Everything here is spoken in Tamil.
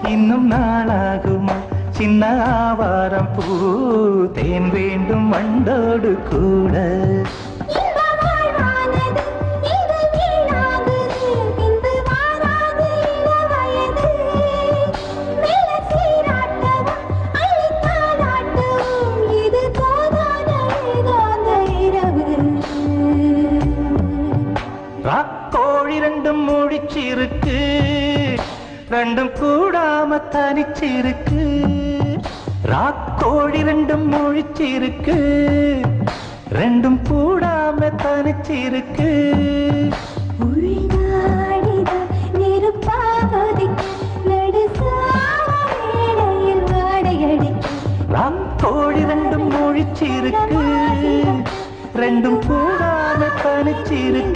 இன்னும் நாளாகுமா சின்ன ஆவாரம் பூ தேன் வேண்டும் வண்டோடு கூட ராக்கோழி ரெண்டும் முழிச்சிருக்கு ரெண்டும் கூடாம தனிச்சிருக்கு ராக்கோழி ரெண்டும் முழிச்சிருக்கு ரெண்டும் கூடாம தனிச்சிருக்கு ராக்கோழி ரெண்டும் முழிச்சிருக்கு ரெண்டும் கூடாம தனிச்சிருக்கு